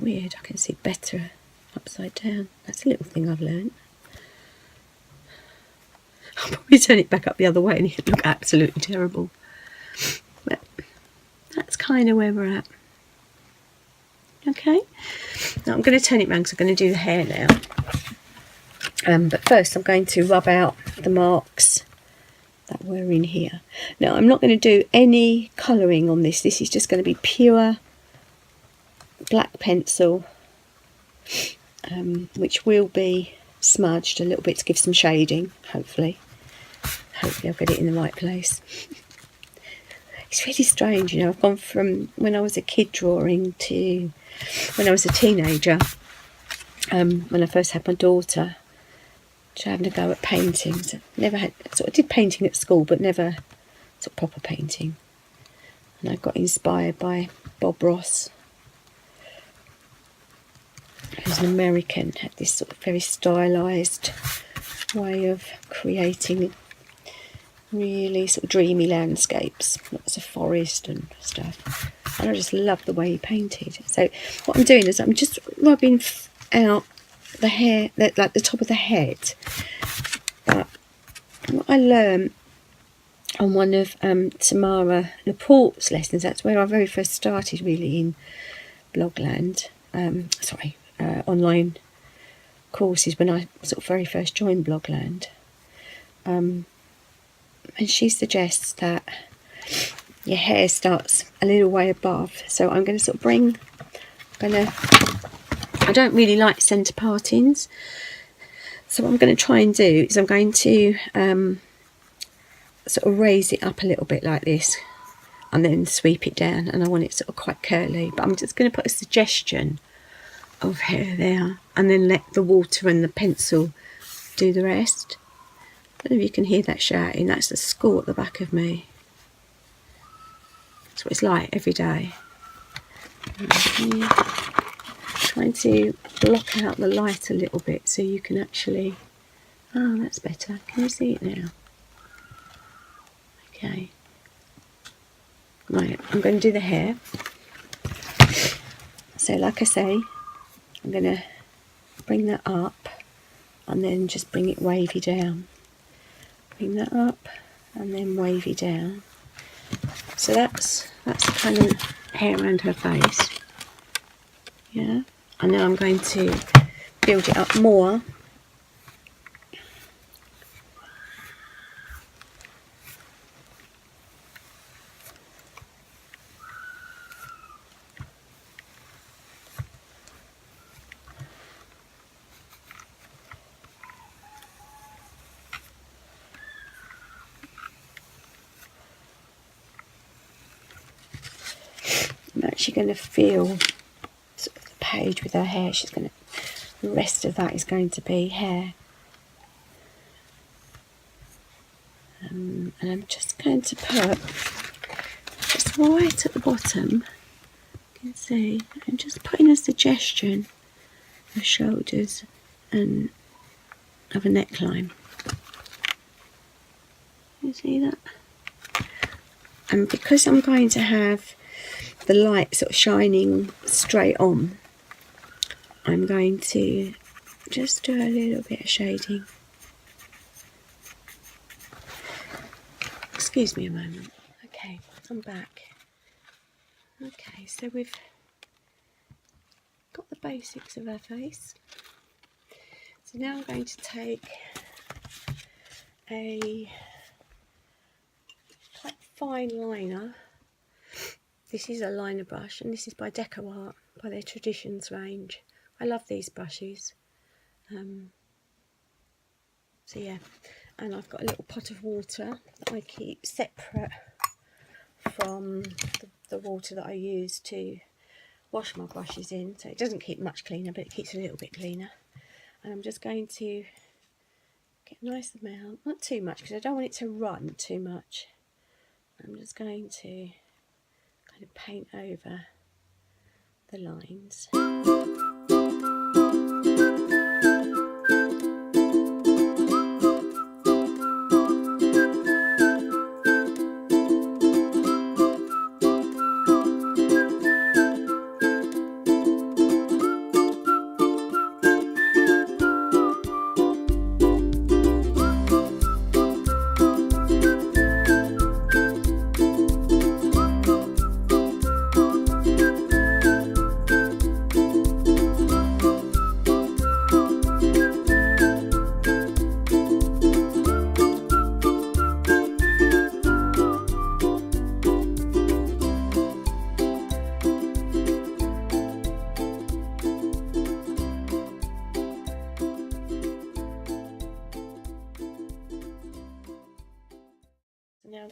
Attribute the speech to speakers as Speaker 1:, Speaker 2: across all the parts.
Speaker 1: weird, I can see better upside down. That's a little thing I've learned. I'll probably turn it back up the other way and it'll look absolutely terrible. But that's kind of where we're at. Okay, now I'm going to turn it round because I'm going to do the hair now. But first I'm going to rub out the marks that were in here. Now I'm not going to do any colouring on this. This is just going to be pure black pencil, which will be smudged a little bit to give some shading, hopefully. Hopefully I'll get it in the right place. It's really strange, you know, I've gone from when I was a kid drawing to when I was a teenager, when I first had my daughter, to having to go at painting. So never had, sort of did painting at school, but never sort of proper painting. And I got inspired by Bob Ross, who's an American, had this sort of very stylised way of creating really sort of dreamy landscapes, lots of forest and stuff. And I just love the way he painted. So what I'm doing is I'm just rubbing out the hair, like the top of the head. But what I learned on one of Tamara Laporte's lessons, that's where I very first started really in Blogland, online courses, when I sort of very first joined Blogland. And she suggests that your hair starts a little way above. So I'm going to sort of I don't really like centre partings. So what I'm going to try and do is I'm going to sort of raise it up a little bit like this and then sweep it down. And I want it sort of quite curly. But I'm just going to put a suggestion of hair there and then let the water and the pencil do the rest. I don't know if you can hear that shouting. That's the school at the back of me. That's what it's like every day. Trying to block out the light a little bit so you can actually... Oh, that's better. Can you see it now? Okay. Right, I'm going to do the hair. So like I say, I'm going to bring that up and then just bring it wavy down. Bring that up and then wavy down. So that's the kind of hair around her face. Yeah. And now I'm going to build it up more. I'm actually going to feel sort of the page with her hair. The rest of that is going to be hair. And I'm just going to put, just right at the bottom, you can see, I'm just putting a suggestion of shoulders and of a neckline. You see that? And because I'm going to have the light sort of shining straight on, I'm going to just do a little bit of shading. Excuse me a moment. Okay, I'm back. Okay, so we've got the basics of our face. So now I'm going to take a quite fine liner. This is a liner brush, and this is by DecoArt, by their Traditions range. I love these brushes. So yeah, and I've got a little pot of water that I keep separate from the water that I use to wash my brushes in. So it doesn't keep much cleaner, but it keeps a little bit cleaner. And I'm just going to get a nice amount, not too much because I don't want it to run too much. I'm just going to kind of paint over the lines.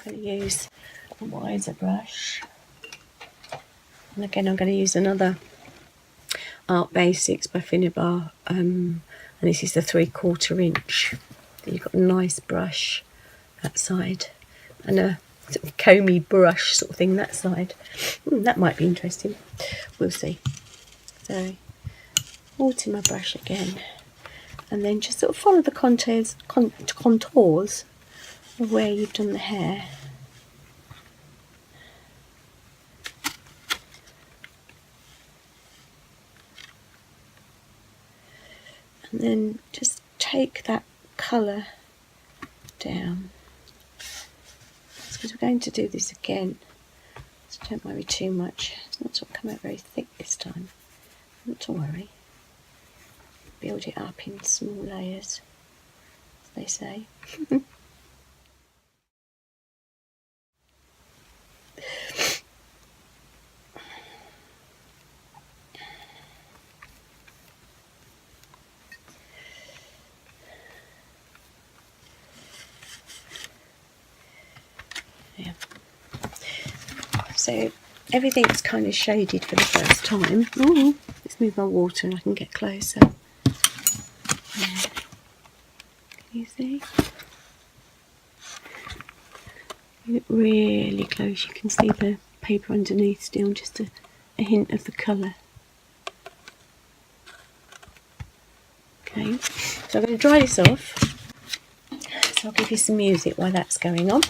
Speaker 1: going to use a wiser brush. And again, I'm going to use another Art Basics by Finnabar, and this is the 3/4 inch. You've got a nice brush that side, and a sort of comby brush sort of thing that side. That might be interesting. We'll see. So, water my brush again, and then just sort of follow the contours of where you've done the hair. And then just take that colour down. Because we're going to do this again, so don't worry too much. It's not to come out very thick this time. Not to worry. Build it up in small layers, as they say. Yeah. So everything's kind of shaded for the first time. Ooh, let's move my water and I can get closer. Yeah. Can you see? Look really close, you can see the paper underneath still, just a hint of the colour. Okay, so I'm going to dry this off, so I'll give you some music while that's going on.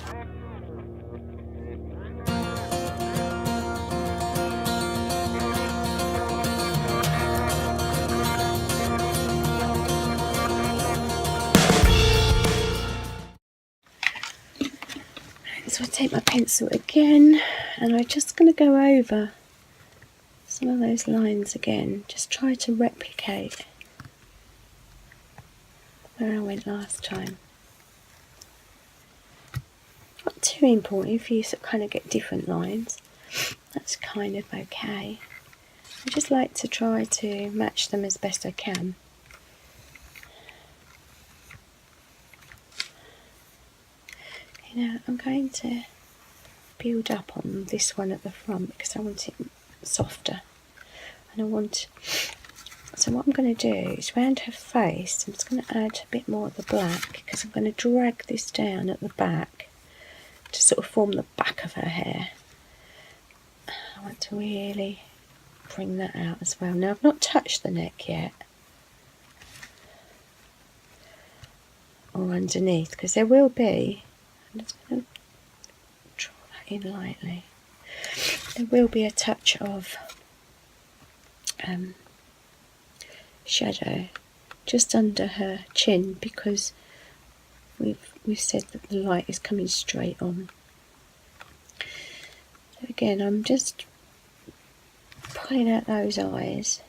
Speaker 1: So I take my pencil again, and I'm just going to go over some of those lines again, just try to replicate where I went last time. Not too important if you sort of kind of get different lines, that's kind of okay. I just like to try to match them as best I can. Okay, now I'm going to build up on this one at the front because I want it softer, and I want, so what I'm going to do is round her face, I'm just going to add a bit more of the black because I'm going to drag this down at the back to sort of form the back of her hair. I want to really bring that out as well. Now I've not touched the neck yet, or underneath, because there will be, I'm just going to draw that in lightly, there will be a touch of shadow just under her chin because we've said that the light is coming straight on. So again, I'm just pulling out those eyes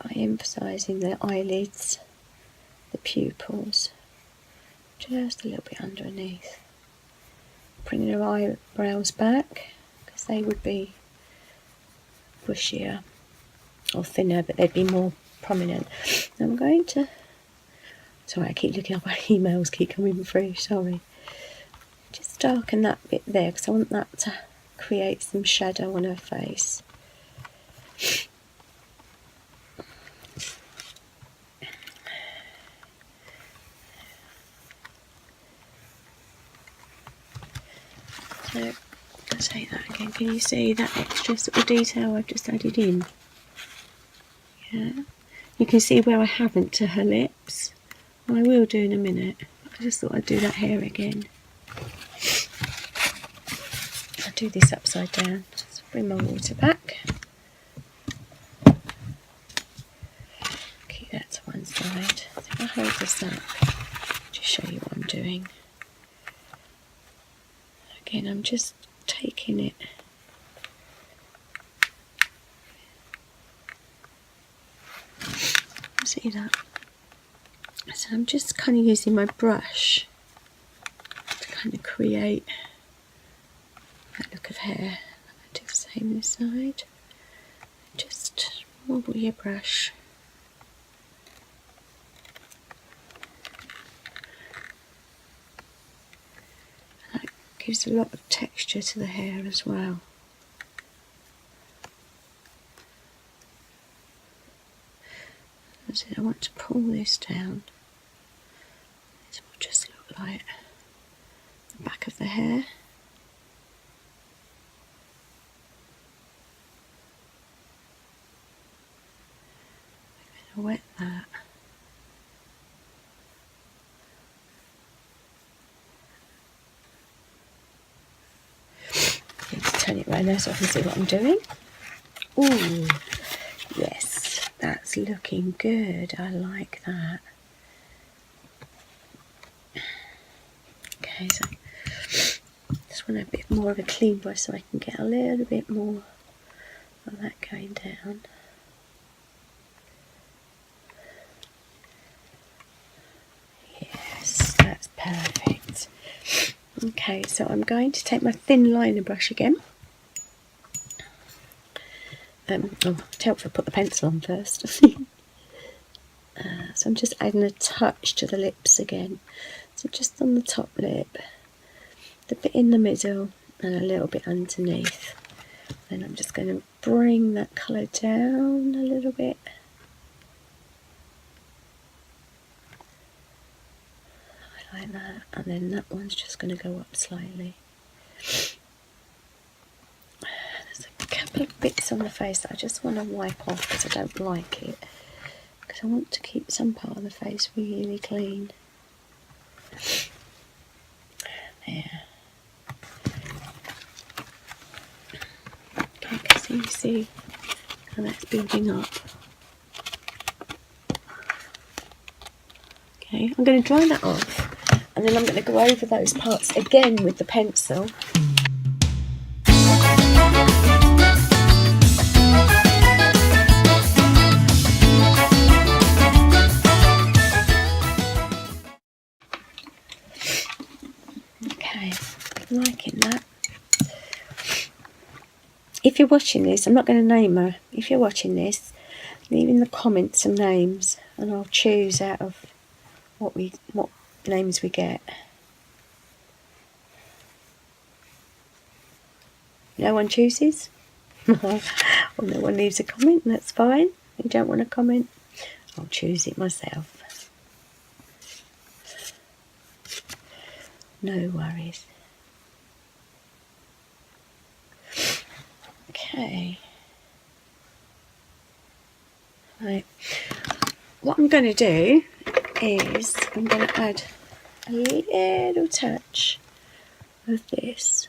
Speaker 1: by emphasising the eyelids, the pupils, just a little bit underneath. Bringing her eyebrows back because they would be bushier or thinner, but they'd be more prominent. Now I'm going to, sorry, I keep looking up, my emails keep coming through, sorry. Just darken that bit there because I want that to create some shadow on her face. So let's take that again. Can you see that extra sort of detail I've just added in? Yeah. You can see where I haven't to her lips. I will do in a minute. I just thought I'd do that hair again. I'll do this upside down. Just bring my water back. Keep that to one side. So if I hold this up, just show you what I'm doing. Again, I'm just taking it. See that? So I'm just kind of using my brush to kind of create that look of hair. I'll do the same this side. Just wobble your brush. gives a lot of texture to the hair as well. I want to pull this down. This will just look like the back of the hair. I'm going to wet that. Turn it around there so I can see what I'm doing. Ooh, yes, that's looking good. I like that. Okay, so just want a bit more of a clean brush so I can get a little bit more of that going down. Yes, that's perfect. Okay, so I'm going to take my thin liner brush again. It's helpful to put the pencil on first. So I'm just adding a touch to the lips again. So just on the top lip, the bit in the middle, and a little bit underneath. Then I'm just going to bring that colour down a little bit. Like that, and then that one's just going to go up slightly. There's a couple of bits on the face that I just want to wipe off because I don't like it, because I want to keep some part of the face really clean. There. Okay, so you see how that's building up. Okay, I'm going to dry that off, and then I'm going to go over those parts again with the pencil. Okay, I'm liking that. If you're watching this, I'm not going to name her. If you're watching this, leave in the comments some names, and I'll choose out of what names we get. No one chooses? Or no one leaves a comment, that's fine. If you don't want to comment, I'll choose it myself. No worries. Okay. Right. What I'm going to do is I'm going to add a little touch of this.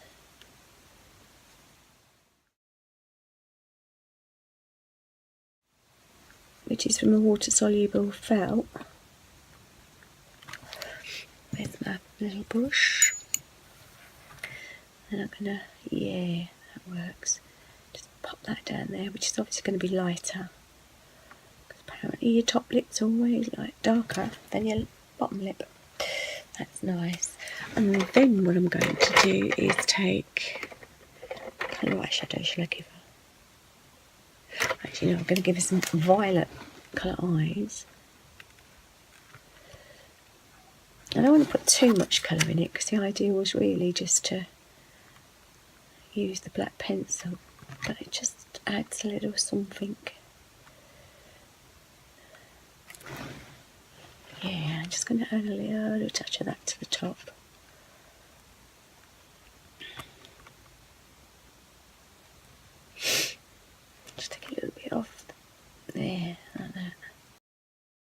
Speaker 1: Which is from a water-soluble felt. With my little brush. And I'm going to, yeah, that works. Just pop that down there, which is obviously going to be lighter. Because apparently your top lip's always like darker than your bottom lip. That's nice. And then what I'm going to do is take, what colour eyeshadow shall I give her? Actually no, I'm going to give her some violet colour eyes. I don't want to put too much colour in it because the idea was really just to use the black pencil, but it just adds a little something. Yeah, I'm just going to add a little touch of that to the top.